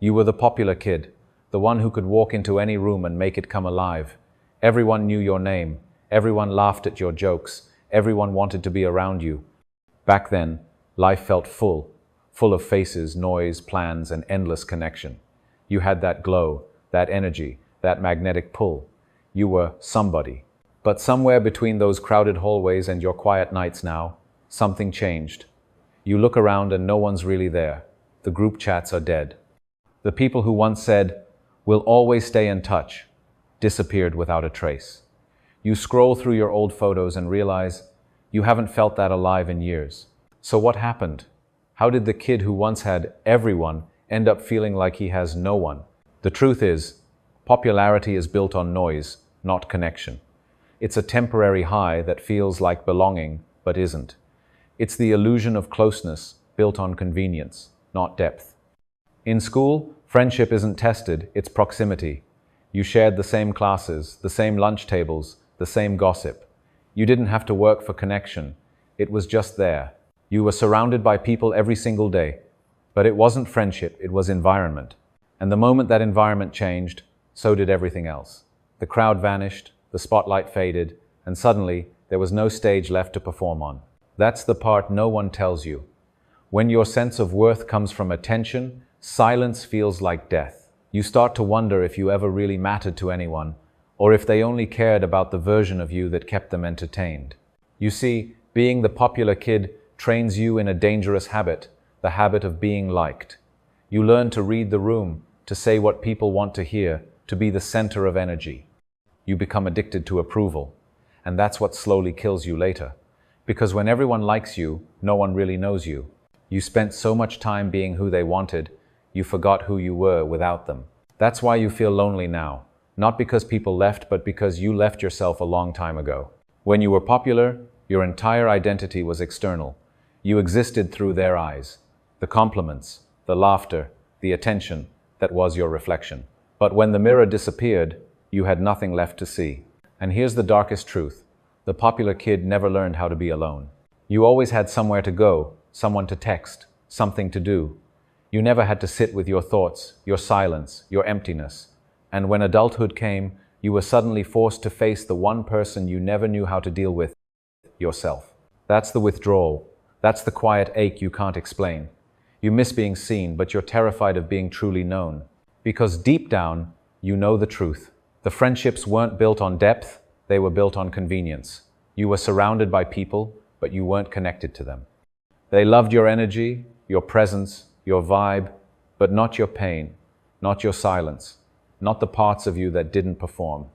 You were the popular kid, the one who could walk into any room and make it come alive. Everyone knew your name, everyone laughed at your jokes, everyone wanted to be around you. Back then, life felt full of faces, noise, plans, and endless connection. You had that glow, that energy, that magnetic pull. You were somebody. But somewhere between those crowded hallways and your quiet nights now, something changed. You look around and no one's really there. The group chats are dead. The people who once said, "We'll always stay in touch," disappeared without a trace. You scroll through your old photos and realize you haven't felt that alive in years. So what happened? How did the kid who once had everyone end up feeling like he has no one? The truth is, popularity is built on noise, not connection. It's a temporary high that feels like belonging, but isn't. It's the illusion of closeness built on convenience, not depth. In school, friendship isn't tested, it's proximity. You shared the same classes, the same lunch tables, the same gossip. You didn't have to work for connection. It was just there. You were surrounded by people every single day. But it wasn't friendship, it was environment. And the moment that environment changed, so did everything else. The crowd vanished, the spotlight faded, and suddenly there was no stage left to perform on. That's the part no one tells you. When your sense of worth comes from attention, silence feels like death. You start to wonder if you ever really mattered to anyone, or if they only cared about the version of you that kept them entertained. You see, being the popular kid trains you in a dangerous habit, the habit of being liked. You learn to read the room, to say what people want to hear, to be the center of energy. You become addicted to approval, and that's what slowly kills you later. Because when everyone likes you, no one really knows you. You spent so much time being who they wanted, you forgot who you were without them. That's why you feel lonely now. Not because people left, but because you left yourself a long time ago. When you were popular, your entire identity was external. You existed through their eyes. The compliments, the laughter, the attention, that was your reflection. But when the mirror disappeared, you had nothing left to see. And here's the darkest truth. The popular kid never learned how to be alone. You always had somewhere to go, someone to text, something to do. You never had to sit with your thoughts, your silence, your emptiness. And when adulthood came, you were suddenly forced to face the one person you never knew how to deal with, yourself. That's the withdrawal. That's the quiet ache you can't explain. You miss being seen, but you're terrified of being truly known. Because deep down, you know the truth. The friendships weren't built on depth, they were built on convenience. You were surrounded by people, but you weren't connected to them. They loved your energy, your presence, your vibe, but not your pain, not your silence, not the parts of you that didn't perform.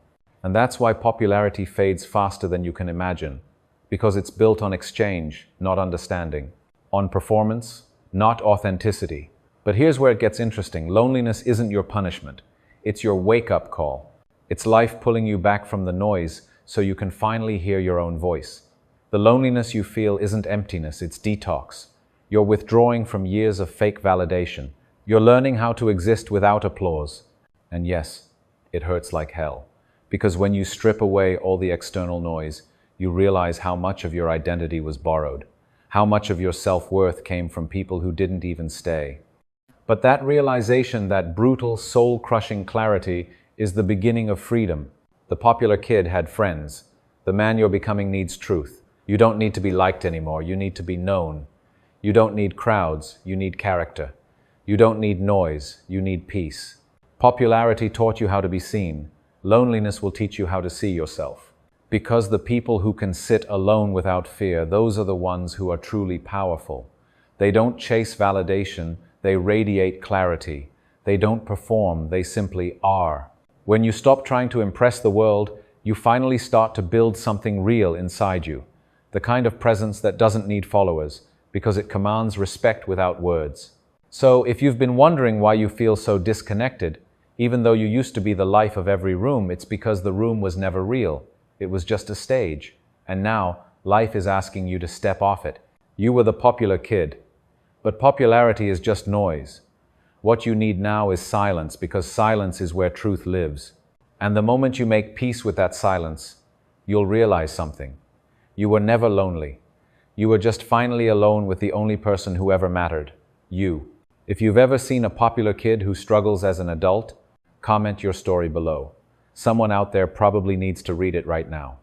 And that's why popularity fades faster than you can imagine, because it's built on exchange, not understanding, on performance, not authenticity. But here's where it gets interesting. Loneliness isn't your punishment. It's your wake-up call. It's life pulling you back from the noise so you can finally hear your own voice. The loneliness you feel isn't emptiness, it's detox. You're withdrawing from years of fake validation. You're learning how to exist without applause. And yes, it hurts like hell. Because when you strip away all the external noise, you realize how much of your identity was borrowed, how much of your self-worth came from people who didn't even stay. But that realization, that brutal, soul-crushing clarity, is the beginning of freedom. The popular kid had friends. The man you're becoming needs truth. You don't need to be liked anymore, you need to be known. You don't need crowds, you need character. You don't need noise, you need peace. Popularity taught you how to be seen. Loneliness will teach you how to see yourself. Because the people who can sit alone without fear, those are the ones who are truly powerful. They don't chase validation, they radiate clarity. They don't perform, they simply are. When you stop trying to impress the world, you finally start to build something real inside you. The kind of presence that doesn't need followers, because it commands respect without words. So, if you've been wondering why you feel so disconnected, even though you used to be the life of every room, it's because the room was never real. It was just a stage. And now, life is asking you to step off it. You were the popular kid. But popularity is just noise. What you need now is silence, because silence is where truth lives. And the moment you make peace with that silence, you'll realize something. You were never lonely. You were just finally alone with the only person who ever mattered, you. If you've ever seen a popular kid who struggles as an adult, comment your story below. Someone out there probably needs to read it right now.